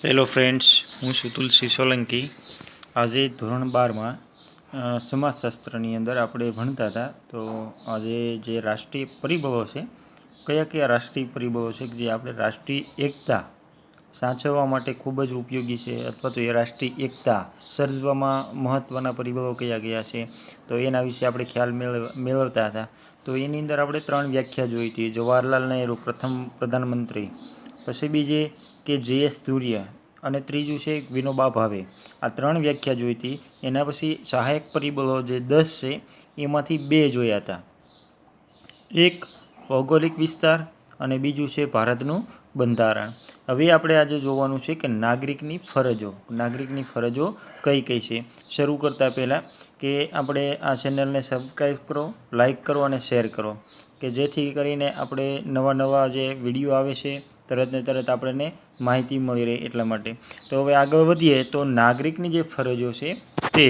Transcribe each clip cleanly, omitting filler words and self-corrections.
Hello friends, હું છું તુલસી સોલંકી। આજે ધોરણ 12માં સમાજશાસ્ત્રની અંદર આપણે ભણતા હતા। તો આજે જે રાષ્ટ્રીય પરિબળો છે, કયા કયા રાષ્ટ્રીય પરિબળો છે કે જે આપણે રાષ્ટ્રીય એકતા સાચવવા માટે ખૂબ જ ઉપયોગી છે, અથવા તો એ રાષ્ટ્રીય એકતા સર્જવામાં મહત્ત્વના પરિબળો કયા કયા છે, તો એના વિશે આપણે ખ્યાલ મેળવતા હતા। તો એની અંદર આપણે 3 વ્યાખ્યા જોઈ હતી। જવાહરલાલ નહેરુ પ્રથમ પ્રધાનમંત્રી, પછી બીજી કે JS સૂર્ય, અને ત્રીજું છે વિનોબા ભાવે। આ 3 વ્યાખ્યા જોઈ હતી। એના પછી સહાયક પરિબળો જે 10 છે એમાંથી 2 જોયા હતા। એક ભૌગોલિક વિસ્તાર અને બીજું છે ભારતનું બંધારણ। હવે આપણે આજે જોવાનું છે કે નાગરિકની ફરજો। નાગરિકની ફરજો કઈ કઈ છે। શરૂ કરતાં પહેલાં કે આપણે આ ચેનલને સબસ્ક્રાઈબ કરો, લાઈક કરો અને શેર કરો, કે જેથી કરીને આપણે નવા જે વિડીયો આવે છે તરત ને તરત આપણને માહિતી મળી રહે એટલા માટે। તો હવે આગળ વધીએ તો નાગરિકની જે ફરજો છે તે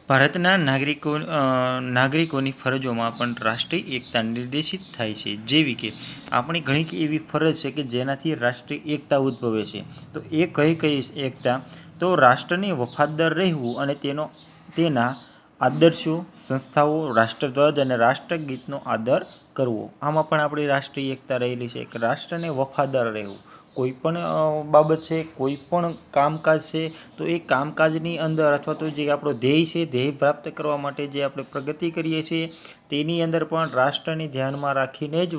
ભારતના નાગરિકોની ફરજોમાં પણ રાષ્ટ્રીય એકતા નિર્દેશિત થાય છે। જેવી કે આપણી ઘણી એવી ફરજ છે કે જેનાથી રાષ્ટ્રીય એકતા ઉદ્ભવે છે। તો એ કઈ એકતા? તો રાષ્ટ્રને વફાદાર રહેવું અને તેના આદર્શો, સંસ્થાઓ, રાષ્ટ્રધ્વજ અને રાષ્ટ્રગીતનો આદર કરવો। આમાં પણ આપણી રાષ્ટ્રીય એકતા રહેલી છે કે રાષ્ટ્રને વફાદાર રહેવું। કોઈ પણ બાબત છે, કોઈ પણ કામકાજ છે, તો એ કામકાજની અંદર અથવા તો જે આપણો ધ્યેય છે, ધ્યેય પ્રાપ્ત કરવા માટે જે આપણે પ્રગતિ કરીએ છીએ તેની અંદર પણ રાષ્ટ્રને ધ્યાનમાં રાખીને જ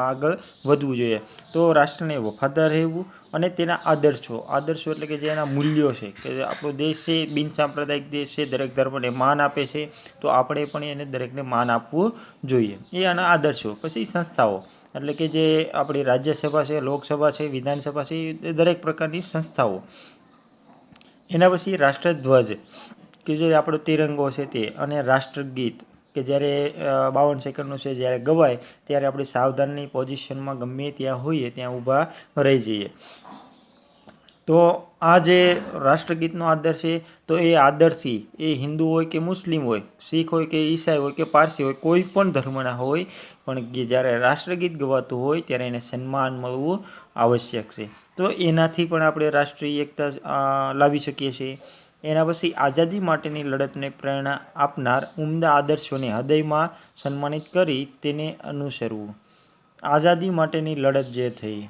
આગળ વધવું જોઈએ। તો રાષ્ટ્રને વફાદાર રહેવું અને તેના આદર્શો એટલે કે જે એના મૂલ્યો છે, કે આપણો દેશ છે બિનસાંપ્રદાયિક દેશ છે, દરેક ધર્મને માન આપે છે, તો આપણે પણ એને દરેકને માન આપવું જોઈએ, એ આના આદર્શો। પછી સંસ્થાઓ એટલે કે જે આપણી રાજ્યસભા છે, લોકસભા છે, વિધાનસભા છે, એ દરેક પ્રકારની સંસ્થાઓ। એના પછી રાષ્ટ્રધ્વજ કે જે આપણો તિરંગો છે તે, અને રાષ્ટ્રગીત કે જ્યારે 52 સેકન્ડનું છે જ્યારે ગવાય ત્યારે આપણે સાવધાનની પોઝિશનમાં ગમે ત્યાં હોઈએ ત્યાં ઊભા રહી જઈએ। તો આ જે રાષ્ટ્રગીતનો આદર છે, તો એ આદરથી એ હિન્દુ હોય કે મુસ્લિમ હોય, શીખ હોય કે ઈસાઈ હોય કે પારસી હોય, કોઈ પણ ધર્મના હોય, પણ જ્યારે રાષ્ટ્રગીત ગવાતું હોય ત્યારે એને સન્માન મળવું આવશ્યક છે। તો એનાથી પણ આપણે રાષ્ટ્રીય એકતા લાવી શકીએ છીએ। એના પછી આઝાદી માટેની લડતને પ્રેરણા આપનાર ઉમદા આદર્શોને હૃદયમાં સન્માનિત કરી તેને અનુસરવું। આઝાદી માટેની લડત જે થઈ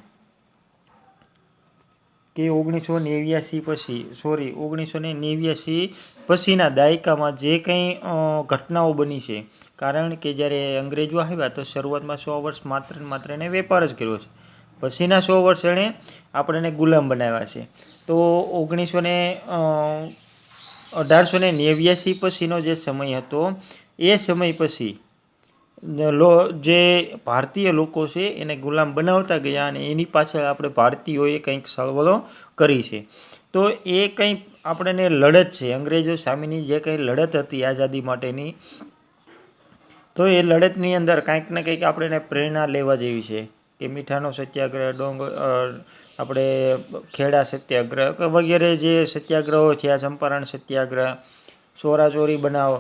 કે 1989 પછીના દાયકામાં જે કંઈ ઘટનાઓ બની છે, કારણ કે જ્યારે અંગ્રેજો આવ્યા તો શરૂઆતમાં 100 વર્ષ માત્ર એને વેપાર જ કર્યો છે, પછીના 100 વર્ષ એણે આપણને ગુલામ બનાવ્યા છે। તો 1889 પછીનો જે સમય હતો, એ સમય પછી જે ભારતીય લોકો છે એને ગુલામ બનાવતા ગયા, અને એની પાછળ આપણે ભારતીયોએ કંઈક ચળવળો કરી છે। તો એ કંઈ આપણને લડત છે, અંગ્રેજો સામેની જે કંઈ લડત હતી આઝાદી માટેની, તો એ લડતની અંદર કંઈક ને કંઈક આપણે પ્રેરણા લેવા જેવી છે, કે મીઠાનો સત્યાગ્રહ, આપણે ખેડા સત્યાગ્રહ વગેરે જે સત્યાગ્રહો થયા, ચંપારણ સત્યાગ્રહ, ચોરાચોરી બનાવ,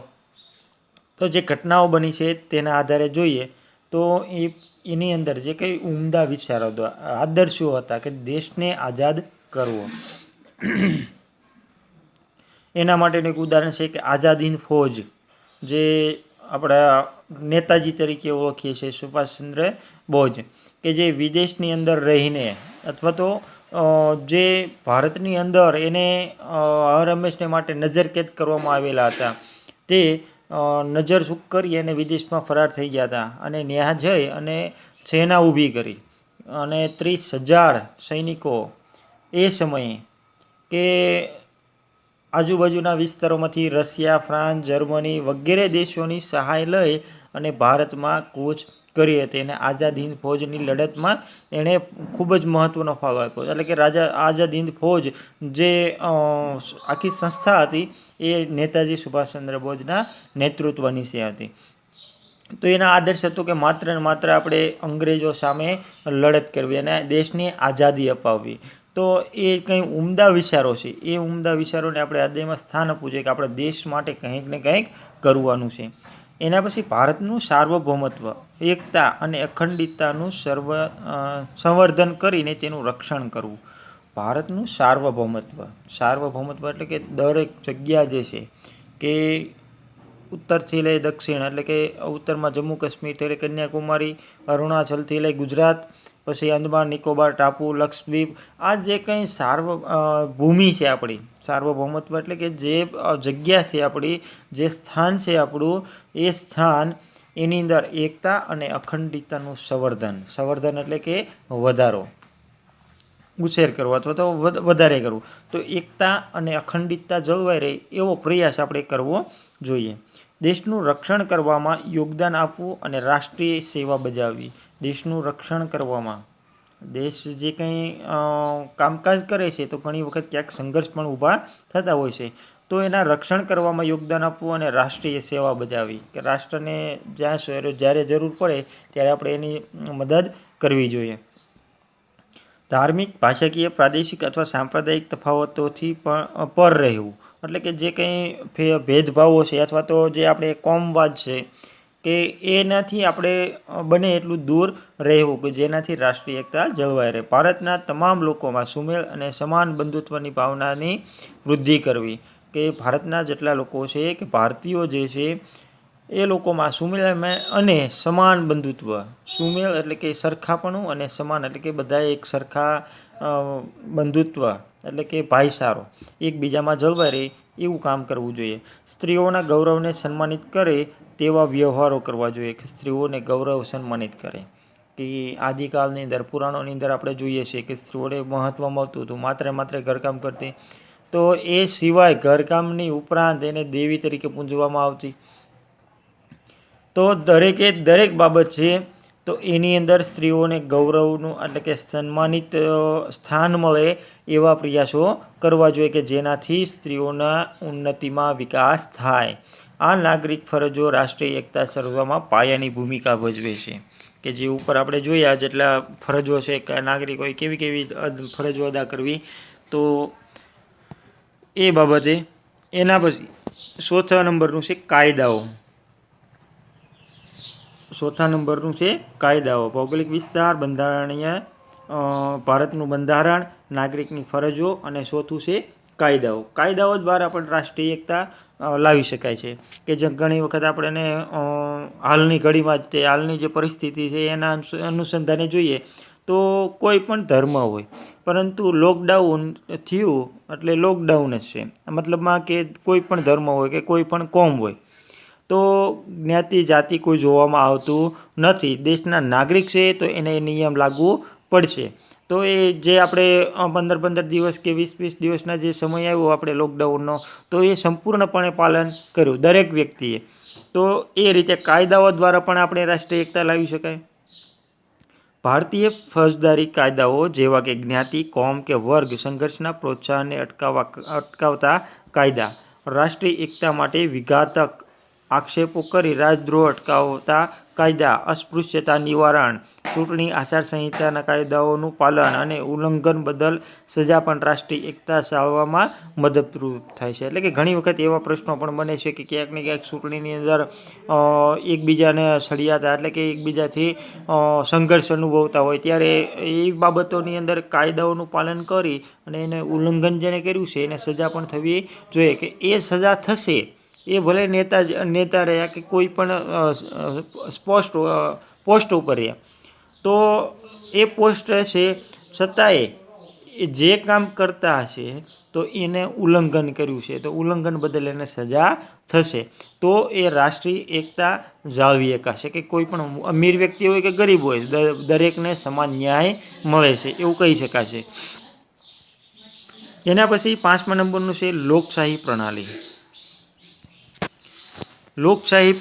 તો જે ઘટનાઓ બની છે તેના આધારે જોઈએ તો એની અંદર જે કંઈ ઉમદા વિચારો હતા, આદર્શો હતા કે દેશને આઝાદ કરવો। એના માટેનું એક ઉદાહરણ છે કે આઝાદ હિન્દ ફૌજ, જે આપણા નેતાજી તરીકે ઓળખીએ છીએ સુભાષચંદ્ર બોઝ, કે જે વિદેશની અંદર રહીને અથવા તો જે ભારતની અંદર એને હર હંમેશને માટે નજરકેદ કરવામાં આવેલા હતા, તે નજર ચૂક કરી અને વિદેશમાં ફરાર થઈ ગયા હતા, અને ત્યાં જઈ અને સેના ઊભી કરી, અને 30,000 સૈનિકો એ સમયે કે આજુબાજુના વિસ્તારોમાંથી રશિયા, ફ્રાન્સ, જર્મની વગેરે દેશોની સહાય લઈ અને ભારતમાં કૂચ કરી હતી, અને આઝાદ હિન્દ ફૌજની લડતમાં એણે ખૂબ જ મહત્ત્વનો ફાળો આપ્યો। એટલે કે આઝાદ હિન્દ ફૌજ જે આખી સંસ્થા હતી એ નેતાજી સુભાષચંદ્ર બોઝના નેતૃત્વ નીચે હતી। તો એના આદર્શ હતો કે માત્ર ને માત્ર આપણે અંગ્રેજો સામે લડત કરવી અને દેશની આઝાદી અપાવવી। તો એ કંઈ ઉમદા વિચારો છે, એ ઉમદા વિચારોને આપણે હૃદયમાં સ્થાન આપવું જોઈએ કે આપણે દેશ માટે કંઈક ને કંઈક કરવાનું છે। એના પછી ભારતનું સાર્વભૌમત્વ, એકતા અને અખંડિતતાનું સંવર્ધન કરીને તેનું રક્ષણ કરવું. ભારતનું સાર્વભૌમત્વ એટલે કે દરેક જગ્યા જે છે કે ઉત્તરથી લઈ દક્ષિણ, એટલે કે ઉત્તરમાં જમ્મુ કાશ્મીરથી લઈ કન્યાકુમારી, અરુણાચલથી લઈ ગુજરાત, પછી અંદમાન નિકોબાર ટાપુ, લક્ષદ્વીપ, આ જે કંઈ ભૂમિ છે આપણી, સાર્વભૌમત્વ એટલે કે જે જગ્યા છે આપણી, જે સ્થાન છે આપણું, એ સ્થાન, એની અંદર એકતા અને અખંડિતતાનું સંવર્ધન એટલે કે વધારો, ઉછેર કરવો અથવા તો વધારે કરવું. તો એકતા અને અખંડિતતા જળવાઈ રહે એવો પ્રયાસ આપણે કરવો જોઈએ. દેશનું રક્ષણ કરવામાં યોગદાન આપવું અને રાષ્ટ્રીય સેવા બજાવવી. દેશનું રક્ષણ કરવામાં, દેશ જે કંઈ કામકાજ કરે છે તો ઘણી વખત ક્યાંક સંઘર્ષ પણ ઊભા થતા હોય છે, તો એના રક્ષણ કરવામાં યોગદાન આપવું અને રાષ્ટ્રીય સેવા બજાવવી, કે રાષ્ટ્રને જ્યારે જરૂર પડે ત્યારે આપણે એની મદદ કરવી જોઈએ. ધાર્મિક, ભાષાકીય, પ્રાદેશિક અથવા સાંપ્રદાયિક તફાવતોથી પણ પર રહેવું, એટલે કે જે કંઈ ભેદભાવો છે અથવા તો જે આપણે કોમવાદ છે કે એનાથી આપણે બને એટલું દૂર રહેવું, કે જેનાથી રાષ્ટ્રીય એકતા જળવાઈ રહે. ભારતના તમામ લોકોમાં સુમેળ અને સમાન બંધુત્વની ભાવનાની વૃદ્ધિ કરવી, કે ભારતના જેટલા લોકો છે કે ભારતીયો જે છે એ લોકોમાં સુમેળ અને સમાન બંધુત્વ, સુમેળ એટલે કે સરખાપણું અને સમાન એટલે કે બધા એક સરખા બંધુત્વ એટલે કે ભાઈચારો એકબીજામાં જળવાઈ રહે એવું કામ કરવું જોઈએ. સ્ત્રીઓના ગૌરવને સન્માનિત કરે તેવા વ્યવહારો કરવા જોઈએ, કે સ્ત્રીઓને ગૌરવ સન્માનિત કરે. કે આદિકાળની અંદર, પુરાણોની અંદર આપણે જોઈએ છીએ કે સ્ત્રીઓને મહત્ત્વ મળતું હતું, માત્ર ઘરકામ કરતી, તો એ સિવાય ઘરકામની ઉપરાંત એને દેવી તરીકે પૂજવામાં આવતી. તો દરેક બાબત છે તો એની અંદર સ્ત્રીઓને ગૌરવનું એટલે કે સન્માનિત સ્થાન મળે એવા પ્રયાસો કરવા જોઈએ, કે જેનાથી સ્ત્રીઓના ઉન્નતિમાં વિકાસ થાય. આ નાગરિક ફરજો રાષ્ટ્રીય એકતા સર્વમાં પાયાની ભૂમિકા ભજવે છે, કે જે ઉપર આપણે જોયા જેટલા ફરજો છે કે નાગરિકોએ કેવી ફરજો અદા કરવી. તો એ બાબતે એના પછી ચોથા નંબરનું છે કાયદાઓ. ભૌગોલિક વિસ્તાર, બંધારણીય, ભારતનું બંધારણ, નાગરિકની ફરજો અને ચોથું છે કાયદાઓ દ્વારા પણ રાષ્ટ્રીય એકતા લાવી શકાય છે. કે જે ઘણી વખત આપણે હાલની ઘડીમાં જ હાલની જે પરિસ્થિતિ છે એના અનુસંધાને જોઈએ તો કોઈ પણ ધર્મ હોય, પરંતુ લોકડાઉન થયું એટલે લોકડાઉન જ છે, મતલબમાં કે કોઈ પણ ધર્મ હોય કે કોઈ પણ કોમ હોય તો જ્ઞાતિ જાતિ કોઈ જોવામાં આવતું નથી. દેશના નાગરિક છે તો એને નિયમ લાગુ પડશે. તો એ જે આપણે 15 દિવસ કે 20 દિવસના જે સમય આવ્યો આપણે લોકડાઉનનો, તો એ સંપૂર્ણપણે પાલન કર્યું દરેક વ્યક્તિએ. તો એ રીતે કાયદાઓ દ્વારા પણ આપણે રાષ્ટ્રીય એકતા લાવી શકાય. ભારતીય ફોજદારી કાયદાઓ જેવા કે જ્ઞાતિ, કોમ કે વર્ગ સંઘર્ષના પ્રોત્સાહનને અટકાવતા કાયદા, રાષ્ટ્રીય એકતા માટે વિઘાતક આક્ષેપો કરી રાજદ્રોહ અટકાવતા કાયદા, અસ્પૃશ્યતા નિવારણ, ચૂંટણી આચારસંહિતાના કાયદાઓનું પાલન અને ઉલ્લંઘન બદલ સજા પણ રાષ્ટ્રીય એકતા જાળવવામાં મદદરૂપ થાય છે. એટલે કે ઘણી વખત એવા પ્રશ્નો પણ બને છે કે ક્યાંક ને ક્યાંક ચૂંટણીની અંદર એકબીજાને સળિયાતા એટલે કે એકબીજાથી સંઘર્ષ અનુભવતા હોય ત્યારે એ બાબતોની અંદર કાયદાઓનું પાલન કરી અને એને ઉલ્લંઘન જેણે કર્યું છે એને સજા પણ થવી જોઈએ, કે એ સજા થશે. એ ભલે નેતા રહ્યા કે કોઈ પણ પોસ્ટ ઉપર રહ્યા, તો એ પોસ્ટ છે છતાંય એ જે કામ કરતા હશે તો એને ઉલ્લંઘન કર્યું છે તો ઉલ્લંઘન બદલ એને સજા થશે. તો એ રાષ્ટ્રીય એકતા જાળવી શકાશે, કે કોઈ પણ અમીર વ્યક્તિ હોય કે ગરીબ હોય દરેકને સમાન ન્યાય મળે છે એવું કહી શકાશે. એના પછી 5મા નંબરનું છે લોકશાહી પ્રણાલી. લોકશાહી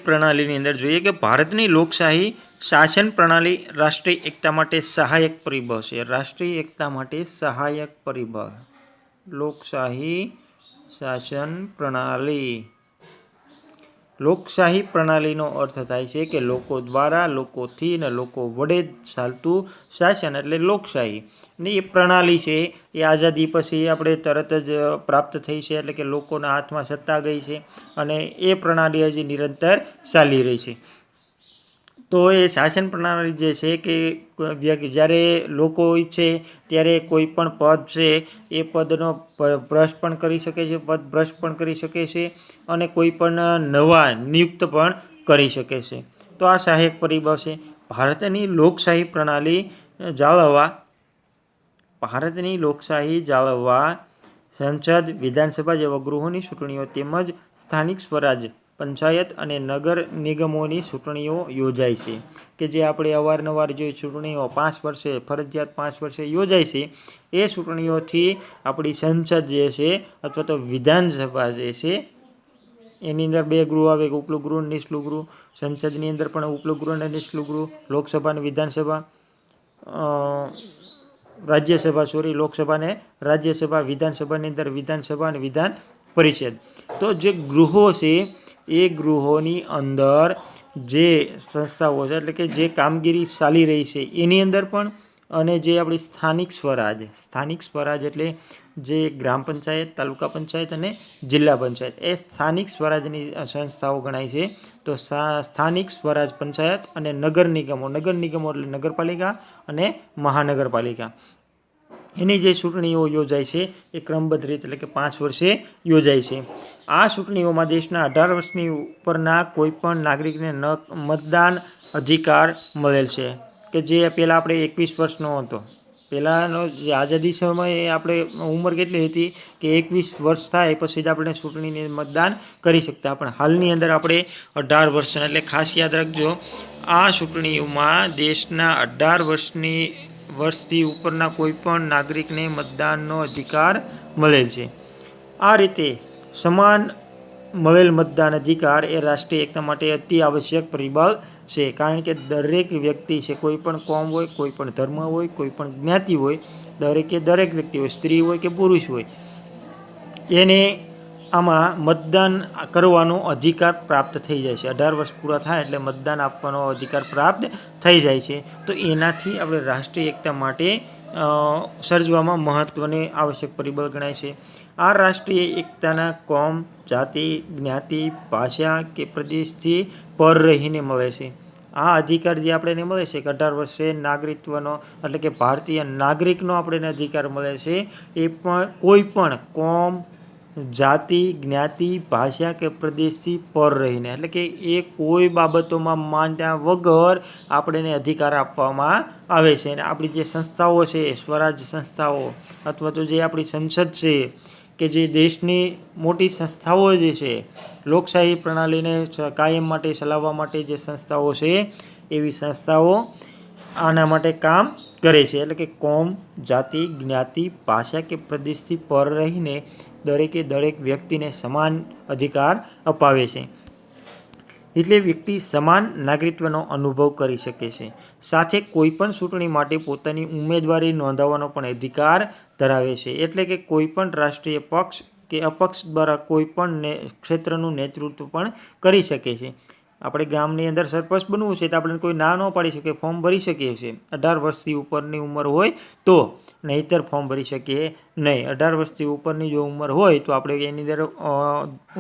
પ્રણાલીની અંદર જોઈએ કે ભારતની લોકશાહી શાસન પ્રણાલી રાષ્ટ્રીય એકતા માટે સહાયક પરિબળ છે. રાષ્ટ્રીય એકતા માટે સહાયક પરિબળ લોકશાહી શાસન પ્રણાલી. લોકશાહી પ્રણાલીનો અર્થ થાય છે કે લોકો દ્વારા, લોકોથી અને લોકો વડે ચાલતું શાસન એટલે લોકશાહી. ને એ પ્રણાલી છે એ આઝાદી પછી આપણે તરત જ પ્રાપ્ત થઈ છે, એટલે કે લોકોના હાથમાં સત્તા ગઈ છે અને એ પ્રણાલી હજી નિરંતર ચાલી રહી છે. તો એ શાસન પ્રણાલી જે છે કે જ્યારે લોકો ઈચ્છે ત્યારે કોઈ પણ પદ છે એ પદનો ભ્રષ્ટ પણ કરી શકે છે, પદ ભ્રષ્ટ પણ કરી શકે છે અને કોઈ પણ નવા નિયુક્ત પણ કરી શકે છે. તો આ સહાયક પરિબળ છે. ભારતની લોકશાહી જાળવવા સંસદ, વિધાનસભા જેવા ગૃહોની ચૂંટણીઓ તેમજ સ્થાનિક સ્વરાજ, પંચાયત અને નગર નિગમોની ચૂંટણીઓ યોજાય છે. કે જે આપણે અવારનવાર જે ચૂંટણીઓ 5 વર્ષે ફરજિયાત 5 વર્ષે યોજાય છે, એ ચૂંટણીઓથી આપણી સંસદ જે છે અથવા તો વિધાનસભા જે છે એની અંદર 2 ગૃહ આવે, ઉપલું ગૃહ અને નીચલું ગૃહ. સંસદની અંદર પણ ઉપલું ગૃહ અને નીચલું ગૃહ. લોકસભા અને વિધાનસભા, લોકસભા અને રાજ્યસભા, વિધાનસભાની અંદર વિધાનસભા અને વિધાન પરિષદ. તો જે ગૃહો છે એ ગૃહોની અંદર જે સંસ્થાઓ છે એટલે કે જે કામગીરી ચાલી રહી છે એની અંદર પણ, અને જે આપણી સ્થાનિક સ્વરાજ એટલે જે ગ્રામ પંચાયત, તાલુકા પંચાયત અને જિલ્લા પંચાયત, એ સ્થાનિક સ્વરાજની સંસ્થાઓ ગણાય છે. તો સ્થાનિક સ્વરાજ પંચાયત અને નગર નિગમો એટલે નગરપાલિકા અને મહાનગરપાલિકા, એની જે ચૂંટણીઓ યોજાય છે એ ક્રમબદ્ધ રીતે એટલે કે 5 વર્ષે યોજાય છે. આ ચૂંટણીઓમાં દેશના 18 વર્ષની ઉપરના કોઈપણ નાગરિકને મતદાન અધિકાર મળેલ છે. કે જે પહેલાં આપણે 21 વર્ષનો હતો. પહેલાંનો જે આઝાદી સમયે આપણે ઉંમર કેટલી હતી કે 21 વર્ષ થાય પછી જ આપણે ચૂંટણીને મતદાન કરી શકતા, પણ હાલની અંદર આપણે 18 વર્ષ, એટલે ખાસ યાદ રાખજો આ ચૂંટણીઓમાં દેશના 18 વર્ષથી ઉપરના કોઈપણ નાગરિકને મતદાનનો અધિકાર મળેલ છે. આ રીતે સમાન મળેલ મતદાન અધિકાર એ રાષ્ટ્રીય એકતા માટે અતિ આવશ્યક પરિબળ છે. કારણ કે દરેક વ્યક્તિ છે, કોઈ પણ કોમ હોય, કોઈ પણ ધર્મ હોય, કોઈ પણ જ્ઞાતિ હોય, દરેક વ્યક્તિ હોય, સ્ત્રી હોય કે પુરુષ હોય, એને આમાં મતદાન કરવાનો અધિકાર પ્રાપ્ત થઈ જાય છે. 18 વર્ષ પૂરા થાય એટલે મતદાન આપવાનો અધિકાર પ્રાપ્ત થઈ જાય છે. તો એનાથી આપણે રાષ્ટ્રીય એકતા માટે સર્જવામાં મહત્ત્વની આવશ્યક પરિબળ ગણાય છે. આ રાષ્ટ્રીય એકતાના કોમ, જાતિ, જ્ઞાતિ, ભાષા કે પ્રદેશથી પર રહીને મળે છે. આ અધિકાર જે આપણને મળે છે કે 18 વર્ષે નાગરિકત્વનો એટલે કે ભારતીય નાગરિકનો આપણને અધિકાર મળે છે, એ પણ કોઈ પણ કોમ, જાતિ, જ્ઞાતિ, ભાષા કે પ્રદેશથી પર રહીને, એટલે કે એ કોઈ બાબતોમાં માન્યા વગર આપણને અધિકાર આપવામાં આવે છે. અને આપણી જે સંસ્થાઓ છે, સ્વરાજ સંસ્થાઓ અથવા તો જે આપણી સંસદ છે, કે જે દેશની મોટી સંસ્થાઓ જે છે, લોકશાહી પ્રણાલીને કાયમ માટે ચલાવવા માટે જે સંસ્થાઓ છે, એવી સંસ્થાઓ આના માટે કામ કરે છે. એટલે કે કોમ, જાતિ, જ્ઞાતિ, ભાષા કે પ્રદેશથી પર રહીને દરેક વ્યક્તિને સમાન અધિકાર અપાવે છે. એટલે વ્યક્તિ સમાન નાગરિકત્વનો અનુભવ કરી શકે છે. સાથે કોઈપણ ચૂંટણી માટે પોતાની ઉમેદવારી નોંધાવવાનો પણ અધિકાર ધરાવે છે. એટલે કે કોઈપણ રાષ્ટ્રીય પક્ષ કે અપક્ષ દ્વારા કોઈપણ ક્ષેત્રનું નેતૃત્વ પણ કરી શકે છે. આપણે ગામની અંદર સરપંચ બનવું છે તો આપણે કોઈ ના ન પાડી શકે, ફોર્મ ભરી શકીએ છીએ 18 વર્ષથી ઉપરની ઉંમર હોય તો, નહીંતર ફોર્મ ભરી શકીએ નહીં. 18 વર્ષથી ઉપરની જો ઉંમર હોય તો આપણે એની અંદર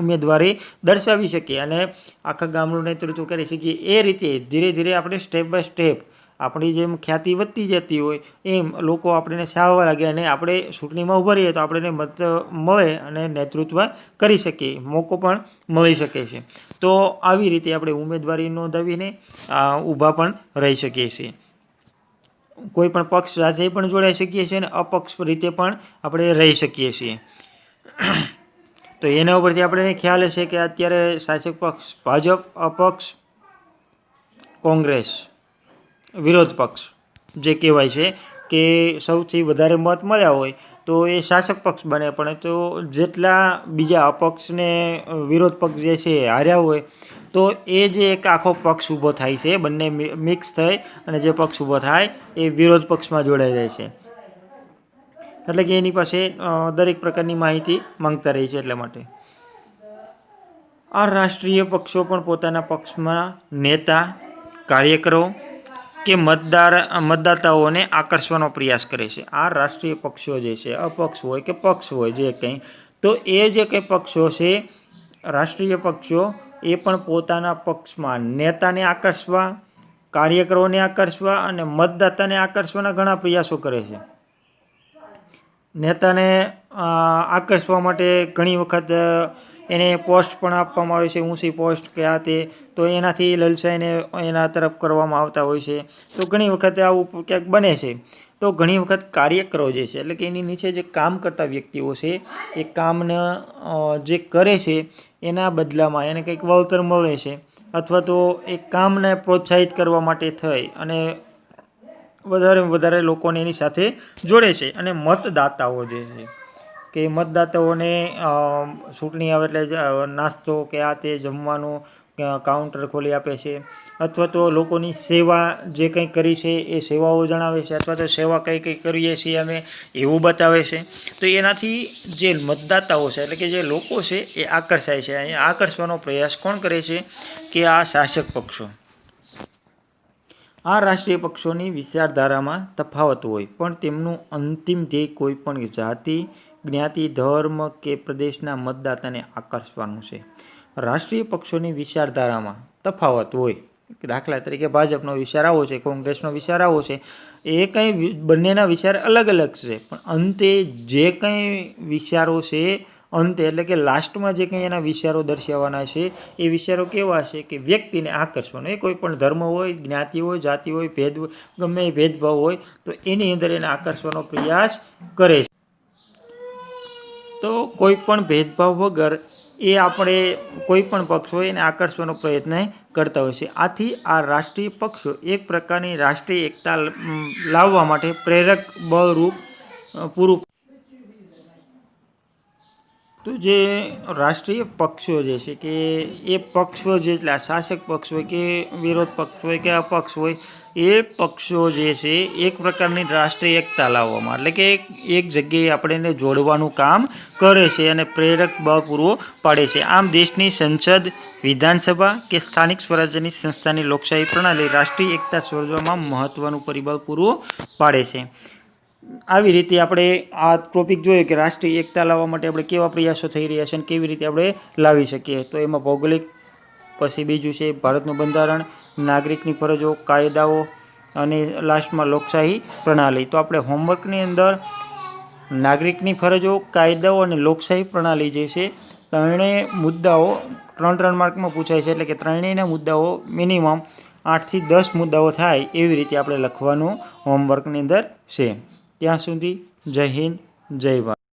ઉમેદવારી દર્શાવી શકીએ અને આખા ગામનું નેતૃત્વ કરી શકીએ. એ રીતે ધીરે ધીરે આપણે સ્ટેપ બાય સ્ટેપ આપણી જેમ ખ્યાતિ વધતી જતી હોય એમ લોકો આપણને ચાહવા લાગે અને આપણે ચૂંટણીમાં ઊભા રહીએ તો આપણને મત મળે અને નેતૃત્વ કરી શકીએ, મોકો પણ મળી શકે છે. તો આવી રીતે આપણે ઉમેદવારી નોંધાવીને ઊભા પણ રહી શકીએ છીએ. કોઈ પણ પક્ષ સાથે પણ જોડાઈ શકીએ છીએ અને અપક્ષ રીતે પણ આપણે રહી શકીએ છીએ. તો એના ઉપરથી આપણને ખ્યાલ હશે કે અત્યારે શાસક પક્ષ ભાજપ, અપક્ષ કોંગ્રેસ, વિરોધ પક્ષ જે કહેવાય છે કે સૌથી વધારે મત મળ્યા હોય તો એ શાસક પક્ષ બને, પણ તો જેટલા બીજા અપક્ષ ને વિરોધ પક્ષ જે છે હાર્યા હોય તો એ જે એક આખો પક્ષ ઊભો થાય છે, બંને મિક્સ થઈ અને જે પક્ષ ઊભો થાય એ વિરોધ પક્ષમાં જોડાઈ જાય છે. એટલે કે એની પાસે દરેક પ્રકારની માહિતી માંગતા રહે છે. એટલા માટે આ રાષ્ટ્રીય પક્ષો પણ પોતાના પક્ષમાં નેતા, કાર્યકરો કે મતદાતાઓને આકર્ષવાનો પ્રયાસ કરે છે. આ રાષ્ટ્રીય પક્ષો જે છે, અપક્ષ હોય કે પક્ષ હોય જે કંઈ, તો એ જે કંઈ પક્ષો છે, રાષ્ટ્રીય પક્ષો, એ પણ પોતાના પક્ષમાં નેતાને આકર્ષવા, કાર્યકરોને આકર્ષવા અને મતદાતાને આકર્ષવાના ઘણા પ્રયાસો કરે છે. નેતાને આકર્ષવા માટે ઘણી વખત એને પોસ્ટ પણ આપવામાં આવે છે, ઊંચી પોસ્ટ કે આ તે, તો એનાથી લલચાઈને એના તરફ કરવામાં આવતા હોય છે. તો ઘણી વખત આવું ક્યાંક બને છે. તો ઘણી વખત કાર્યકરો જે છે, એટલે કે એની નીચે જે કામ કરતા વ્યક્તિઓ છે, એ કામને જે કરે છે એના બદલામાં એને કંઈક વળતર મળે છે, અથવા તો એ કામને પ્રોત્સાહિત કરવા માટે થઈ અને વધારે લોકોને એની સાથે જોડે છે. અને મતદાતાઓ જે છે કે મતદાતાઓને ચૂંટણી આવે એટલે નાસ્તો કે આ તે જમવાનું કાઉન્ટર ખોલી આપે છે, અથવા તો લોકોની સેવા જે કંઈ કરી છે એ સેવાઓ જણાવે છે, અથવા તો સેવા કઈ કરીએ છીએ અમે એવું બતાવે છે. તો એનાથી જે મતદાતાઓ છે, એટલે કે જે લોકો છે, એ આકર્ષાય છે. અહીંયા આકર્ષવાનો પ્રયાસ કોણ કરે છે? કે આ શાસક પક્ષો. આ રાષ્ટ્રીય પક્ષોની વિચારધારામાં તફાવત હોય પણ તેમનું અંતિમ ધ્યેય કોઈ પણ જાતિ, જ્ઞાતિ, ધર્મ કે પ્રદેશના મતદાતાને આકર્ષવાનું છે. રાષ્ટ્રીય પક્ષોની વિચારધારામાં તફાવત હોય. દાખલા તરીકે ભાજપનો વિચાર આવો છે, કોંગ્રેસનો વિચાર આવો છે, એ કંઈ બંનેના વિચાર અલગ અલગ છે, પણ અંતે જે કંઈ વિચારો છે, અંતે એટલે કે લાસ્ટમાં જે કંઈ એના વિચારો દર્શાવવાના છે, એ વિચારો કેવા છે? કે વ્યક્તિને આકર્ષવાનો. એ કોઈ પણ ધર્મ હોય, જ્ઞાતિ હોય, જાતિ હોય, ભેદ ગમે એ ભેદભાવ હોય, તો એની અંદર એને આકર્ષવાનો પ્રયાસ કરે છે. તો કોઈ પણ ભેદભાવ વગર એ આપણે કોઈ પણ પક્ષ હોય એને આકર્ષવાનો પ્રયત્ન કરતા હોય છે. આથી આ રાષ્ટ્રીય પક્ષો એક પ્રકારની રાષ્ટ્રીય એકતા લાવવા માટે પ્રેરક બળરૂપ પૂરું. તો જે રાષ્ટ્રીય પક્ષો જે છે કે એ પક્ષો જેટલા શાસક પક્ષ હોય કે વિરોધ પક્ષ હોય કે અપક્ષ હોય, એ પક્ષો જે છે એક પ્રકારની રાષ્ટ્રીય એકતા લાવવામાં, એટલે કે એક જગ્યાએ આપણે એને જોડવાનું કામ કરે છે અને પ્રેરક બળ પૂરો પાડે છે. આમ દેશની સંસદ, વિધાનસભા કે સ્થાનિક સ્વરાજ્યની સંસ્થાની લોકશાહી પ્રણાલી રાષ્ટ્રીય એકતા સર્જવામાં મહત્વનું પરિબળ પૂરું પાડે છે. આવી રીતે આપણે આ ટોપિક જોયો કે રાષ્ટ્રીય એકતા લાવવા માટે આપણે કેવા પ્રયાસો થઈ રહ્યા છે અને કેવી રીતે આપણે લાવી શકીએ. તો એમાં ભૌગોલિક, પછી બીજું છે ભારતનું બંધારણ, નાગરિકની ફરજો, કાયદાઓ અને લાસ્ટમાં લોકશાહી પ્રણાલી. તો આપણે હોમવર્કની અંદર નાગરિકની ફરજો, કાયદાઓ અને લોકશાહી પ્રણાલી જે છે, ત્રણેય મુદ્દાઓ 3-3 માર્કમાં પૂછાય છે. એટલે કે ત્રણેયના મુદ્દાઓ મિનિમમ 8 થી 10 મુદ્દાઓ થાય એવી રીતે આપણે લખવાનું હોમવર્કની અંદર છે. ત્યાં સુધી જય હિન્દ, જય ભારત.